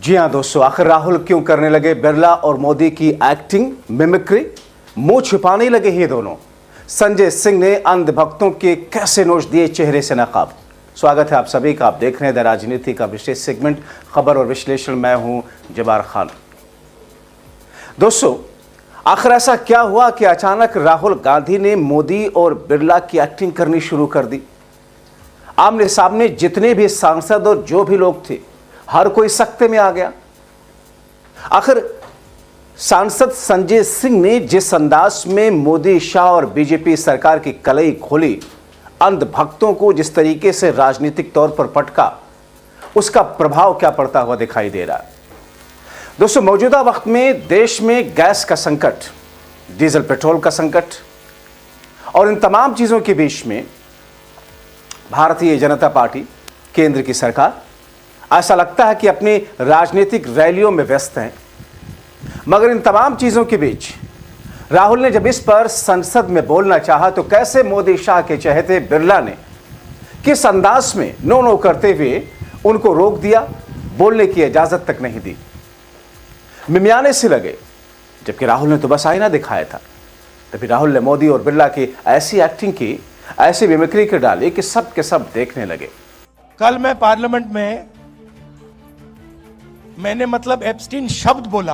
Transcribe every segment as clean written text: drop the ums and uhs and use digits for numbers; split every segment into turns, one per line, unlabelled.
जी हाँ दोस्तों, आखिर राहुल क्यों करने लगे बिरला और मोदी की एक्टिंग मिमिक्री? मुंह छिपाने लगे ये दोनों। संजय सिंह ने अंधभक्तों के कैसे नोच दिए चेहरे से नकाब। स्वागत है आप सभी का। आप देख रहे हैं द राजनीति का विशेष सेगमेंट खबर और विश्लेषण। मैं हूं जबार खान। दोस्तों, आखिर ऐसा क्या हुआ कि अचानक राहुल गांधी ने मोदी और बिरला की एक्टिंग करनी शुरू कर दी? आमने सामने जितने भी सांसद और जो भी लोग थे, हर कोई सख्ते में आ गया। आखिर सांसद संजय सिंह ने जिस अंदाज में मोदी, शाह और बीजेपी सरकार की कलई खोली, अंधभक्तों को जिस तरीके से राजनीतिक तौर पर पटका, उसका प्रभाव क्या पड़ता हुआ दिखाई दे रहा है। दोस्तों, मौजूदा वक्त में देश में गैस का संकट, डीजल पेट्रोल का संकट और इन तमाम चीजों के बीच में भारतीय जनता पार्टी, केंद्र की सरकार ऐसा लगता है कि अपनी राजनीतिक रैलियों में व्यस्त हैं। मगर इन तमाम चीजों के बीच राहुल ने जब इस पर संसद में बोलना चाहा तो कैसे मोदी, शाह के चहेते बिरला ने किस अंदाज में नो नो करते हुए उनको रोक दिया, बोलने की इजाजत तक नहीं दी। मिमियाने से लगे, जबकि राहुल ने तो बस आईना दिखाया था। तभी राहुल ने मोदी और बिरला की ऐसी एक्टिंग की, ऐसी मिमिक्री कर डाली कि सब के सब देखने लगे।
कल मैं पार्लियामेंट में मैंने एप्स्टीन शब्द बोला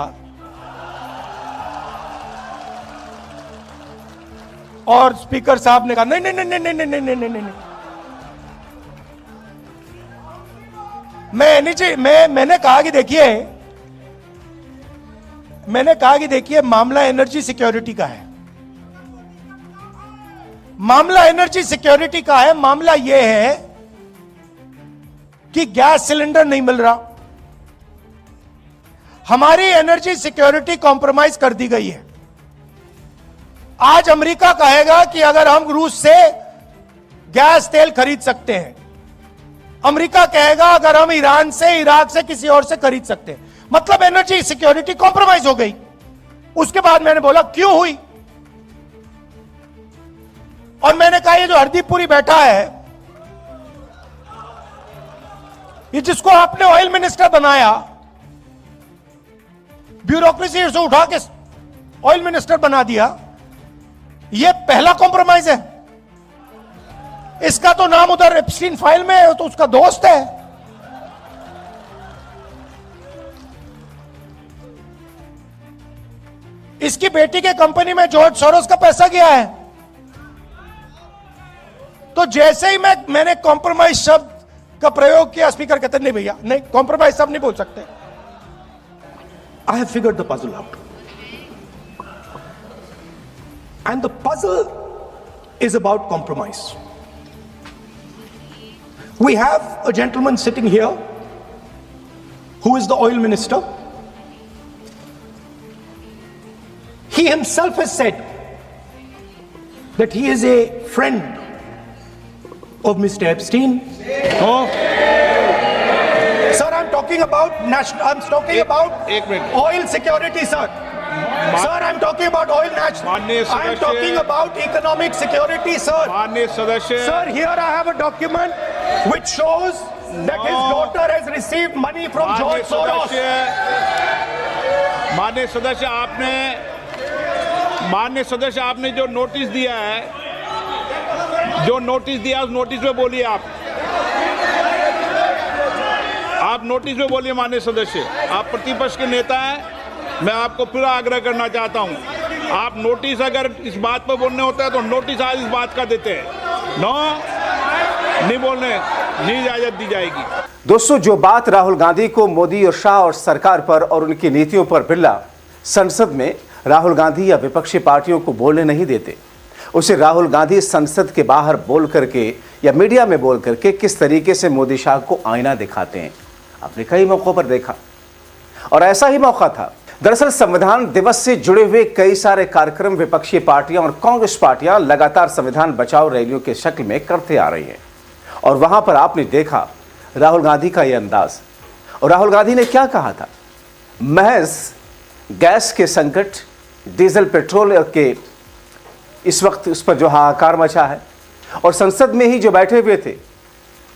और स्पीकर साहब ने कहा नहीं नहीं नहीं नहीं नहीं नहीं नहीं नहीं नहीं। मैंने कहा कि देखिए मामला एनर्जी सिक्योरिटी का है। मामला एनर्जी सिक्योरिटी का है। मामला यह है कि गैस सिलेंडर नहीं मिल रहा। हमारी एनर्जी सिक्योरिटी कॉम्प्रोमाइज कर दी गई है। आज अमेरिका कहेगा कि अगर हम रूस से गैस तेल खरीद सकते हैं, अमेरिका कहेगा अगर हम ईरान से, इराक से, किसी और से खरीद सकते हैं, मतलब एनर्जी सिक्योरिटी कॉम्प्रोमाइज हो गई। उसके बाद मैंने बोला क्यों हुई, और मैंने कहा ये जो हरदीपपुरी बैठा है, ये जिसको आपने ऑयल मिनिस्टर बनाया, ब्यूरोक्रेसी से उठा के ऑयल मिनिस्टर बना दिया, ये पहला कॉम्प्रोमाइज है। इसका तो नाम उधर एप्स्टीन फाइल में है, तो उसका दोस्त है। इसकी बेटी के कंपनी में जॉर्ज सोरोस का पैसा गया है। तो जैसे ही मैंने कॉम्प्रोमाइज शब्द का प्रयोग किया, स्पीकर कहते नहीं भैया, नहीं, कॉम्प्रोमाइज शब्द नहीं बोल सकते।
I have figured the puzzle out. And the puzzle is about compromise. We have a gentleman sitting here who is the oil minister. He himself has said that he is a friend of Mr. Epstein.
Oh.
Sir, I'm talking about oil security, sir. Sir, I'm talking about oil I'm talking about economic security, sir. Sir, here I have a document which shows that his daughter has received money from George Soros.
माननीय सदस्य, आपने जो notice दिया है, उस notice में बोलिए। आप नोटिस में बोलिए। माननीय सदस्य, आप प्रतिपक्ष के नेता हैं। मैं आपको फिर आग्रह करना चाहता हूं, आप नोटिस अगर इस बात पर बोलने होता है तो नोटिस आज इस बात का देते हैं। नहीं बोलने, नहीं इजाजत दी जाएगी।
दोस्तों, जो बात राहुल गांधी को मोदी और शाह और सरकार पर और उनकी नीतियों पर बिरला संसद में राहुल गांधी या विपक्षी पार्टियों को बोलने नहीं देते, उसे राहुल गांधी संसद के बाहर बोल करके या मीडिया में बोल करके किस तरीके से मोदी, शाह को आईना दिखाते हैं, आपने कई मौकों पर देखा। और ऐसा ही मौका था। दरअसल संविधान दिवस से जुड़े हुए कई सारे कार्यक्रम विपक्षी पार्टियां और कांग्रेस पार्टियां लगातार संविधान बचाओ रैलियों के शक्ल में करते आ रही हैं। और वहां पर आपने देखा राहुल गांधी का यह अंदाज। और राहुल गांधी ने क्या कहा था? महज गैस के संकट, डीजल पेट्रोल के इस वक्त उस पर जो हाहाकार मचा है, और संसद में ही जो बैठे हुए थे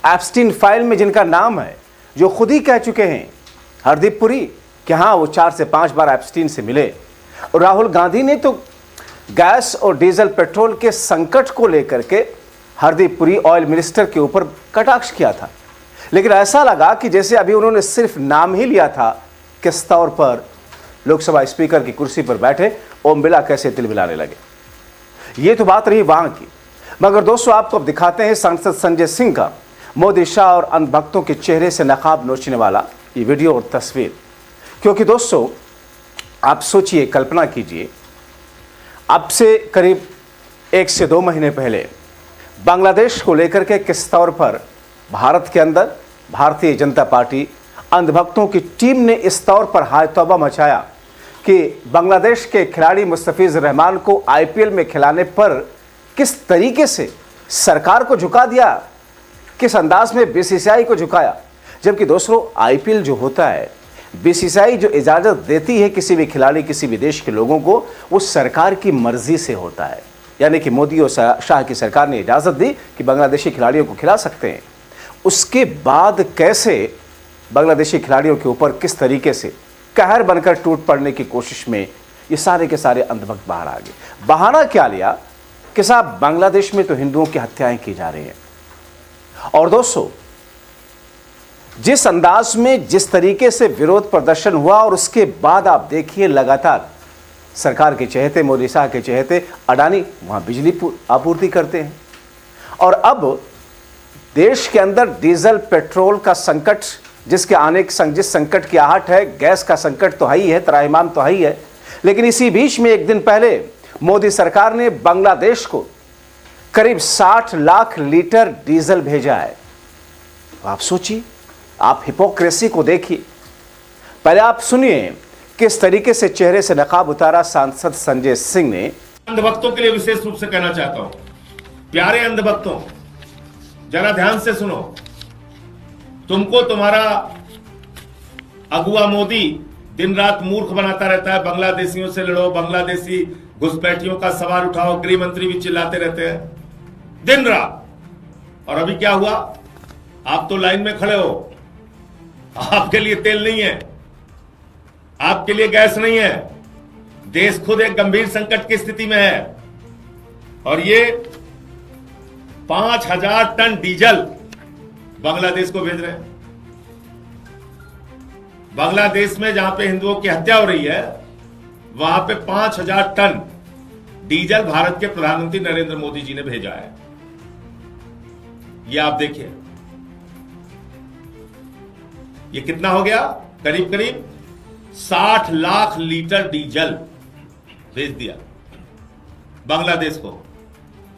एप्स्टीन फाइल में जिनका नाम है, जो खुद ही कह चुके हैं हरदीप पुरी कि हाँ वो 4 से 5 बार एप्स्टीन से मिले, और राहुल गांधी ने तो गैस और डीजल पेट्रोल के संकट को लेकर के हरदीप पुरी ऑयल मिनिस्टर के ऊपर कटाक्ष किया था। लेकिन ऐसा लगा कि जैसे अभी उन्होंने सिर्फ नाम ही लिया था, किस तौर पर लोकसभा स्पीकर की कुर्सी पर बैठे ओम बिरला कैसे तिलमिलाने लगे। ये तो बात रही वहां की, मगर दोस्तों आपको अब दिखाते हैं सांसद संजय सिंह का मोदी, शाह और अंधभक्तों के चेहरे से नकाब नोचने वाला ये वीडियो और तस्वीर। क्योंकि दोस्तों आप सोचिए, कल्पना कीजिए, अब से करीब 1 से 2 महीने पहले बांग्लादेश को लेकर के किस तौर पर भारत के अंदर भारतीय जनता पार्टी अंधभक्तों की टीम ने इस तौर पर हाय तौबा मचाया कि बांग्लादेश के खिलाड़ी मुस्तफिज रहमान को आईपीएल में खिलाने पर किस तरीके से सरकार को झुका दिया, किस अंदाज में बीसीसीआई को झुकाया। जबकि दोस्तों आईपीएल जो होता है, बीसीसीआई जो इजाज़त देती है किसी भी खिलाड़ी, किसी भी देश के लोगों को, वो सरकार की मर्जी से होता है। यानी कि मोदी और शाह की सरकार ने इजाज़त दी कि बांग्लादेशी खिलाड़ियों को खिला सकते हैं। उसके बाद कैसे बांग्लादेशी खिलाड़ियों के ऊपर किस तरीके से कहर बनकर टूट पड़ने की कोशिश में ये सारे के सारे अंधभक्त बाहर आ गए। बहाना क्या लिया कि साहब बांग्लादेश में तो हिंदुओं की हत्याएं की जा रही हैं। और दोस्तों जिस अंदाज में, जिस तरीके से विरोध प्रदर्शन हुआ, और उसके बाद आप देखिए लगातार सरकार के चहेते, मोदी शाह के चहेते अडानी वहां बिजली आपूर्ति करते हैं। और अब देश के अंदर डीजल पेट्रोल का संकट, जिसके आने जिस संकट की आहट है, गैस का संकट तो है ही है, त्राहिमाम तो है ही है। लेकिन इसी बीच में एक दिन पहले मोदी सरकार ने बांग्लादेश को करीब 60 लाख लीटर डीजल भेजा है। आप सोचिए, आप हिपोक्रेसी को देखिए। पहले आप सुनिए किस तरीके से चेहरे से नकाब उतारा सांसद संजय सिंह ने।
अंधभक्तों के लिए विशेष रूप से कहना चाहता हूं, प्यारे अंधभक्तों, जरा ध्यान से सुनो। तुमको तुम्हारा अगुआ मोदी दिन रात मूर्ख बनाता रहता है। बांग्लादेशियों से लड़ो, बांग्लादेशी घुसपैठियों का सवाल उठाओ, गृह मंत्री भी चिल्लाते रहते हैं दिन रात। और अभी क्या हुआ? आप तो लाइन में खड़े हो, आपके लिए तेल नहीं है, आपके लिए गैस नहीं है। देश खुद एक गंभीर संकट की स्थिति में है, और ये 5000 टन डीजल बांग्लादेश को भेज रहे हैं। बांग्लादेश में जहां पे हिंदुओं की हत्या हो रही है, वहां पे 5000 टन डीजल भारत के प्रधानमंत्री नरेंद्र मोदी जी ने भेजा है। ये आप देखिए, ये कितना हो गया? करीब करीब 60 लाख लीटर डीजल भेज दिया बांग्लादेश को।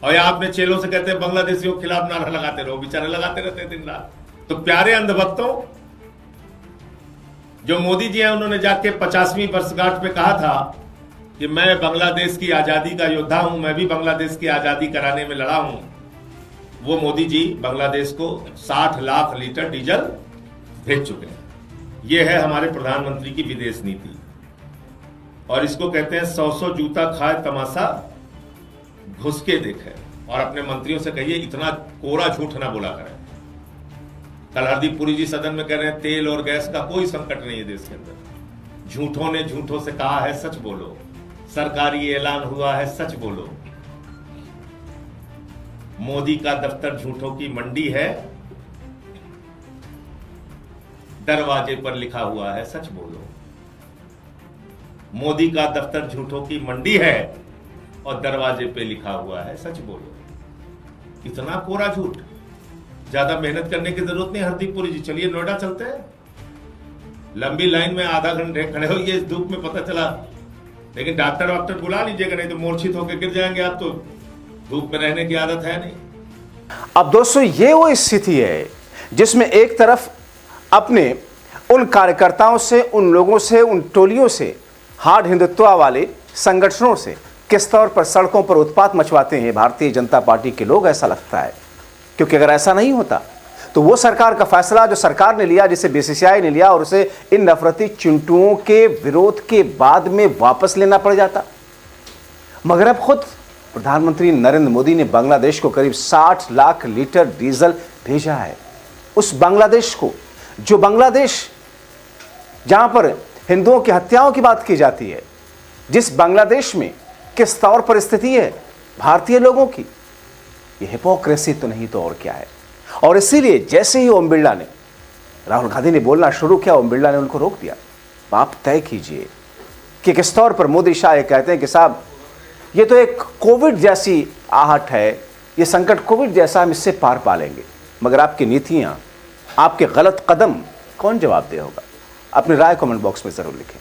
और यहां अपने चेलों से कहते हैं बांग्लादेशियों के खिलाफ नारा लगाते रहो, बेचारे लगाते रहते हैं दिन रात। तो प्यारे अंधभक्तों, जो मोदी जी हैं उन्होंने जाके 50वीं वर्षगांठ पे कहा था कि मैं बांग्लादेश की आजादी का योद्धा हूं, मैं भी बांग्लादेश की आजादी कराने में लड़ा हूं। वो मोदी जी बांग्लादेश को 60 लाख लीटर डीजल भेज चुके हैं। यह है हमारे प्रधानमंत्री की विदेश नीति, और इसको कहते हैं 100 जूता खाए तमाशा घुस के देखे। और अपने मंत्रियों से कहिए इतना कोरा झूठ ना बोला करें। कल हरदीप पुरी जी सदन में कह रहे हैं तेल और गैस का कोई संकट नहीं है देश के अंदर। झूठों ने झूठों से कहा है, सच बोलो। सरकारी ऐलान हुआ है, सच बोलो। मोदी का दफ्तर झूठों की मंडी है, दरवाजे पर लिखा हुआ है, सच बोलो। मोदी का दफ्तर झूठों की मंडी है और दरवाजे पे लिखा हुआ है, सच बोलो। इतना कोरा झूठ, ज्यादा मेहनत करने की जरूरत नहीं। हरदीप पुरी जी, चलिए नोएडा चलते हैं। लंबी लाइन में आधा घंटे खड़े हो, ये धूप में पता चला। लेकिन डॉक्टर बुला लीजिएगा, नहीं तो मूर्छित होकर गिर जाएंगे आप। तो धूप में रहने की आदत है नहीं।
अब दोस्तों ये वो स्थिति है जिसमें एक तरफ अपने उन कार्यकर्ताओं से, उन लोगों से, उन टोलियों से, हार्ड हिंदुत्व वाले संगठनों से किस तौर पर सड़कों पर उत्पात मचवाते हैं भारतीय जनता पार्टी के लोग, ऐसा लगता है। क्योंकि अगर ऐसा नहीं होता तो वो सरकार का फैसला जो सरकार ने लिया, जिसे बीसीसीआई ने लिया, और उसे इन नफरती चिंटुओं के विरोध के बाद में वापस लेना पड़ जाता। मगर अब खुद प्रधानमंत्री नरेंद्र मोदी ने बांग्लादेश को करीब 60 लाख लीटर डीजल भेजा है। उस बांग्लादेश को, जो बांग्लादेश जहां पर हिंदुओं की हत्याओं की बात की जाती है, जिस बांग्लादेश में किस तौर पर स्थिति है भारतीय लोगों की, यह हिपोक्रेसी तो नहीं तो और क्या है। और इसीलिए जैसे ही ओम बिरला ने, राहुल गांधी ने बोलना शुरू किया, ओम बिरला ने उनको रोक दिया। आप तय कीजिए कि किस तौर पर मोदी शाह ये कहते हैं कि साहब ये तो एक कोविड जैसी आहट है, ये संकट कोविड जैसा, हम इससे पार पा लेंगे, मगर आपकी नीतियां, आपके गलत कदम कौन जवाब दे होगा। अपनी राय कमेंट बॉक्स में जरूर लिखें।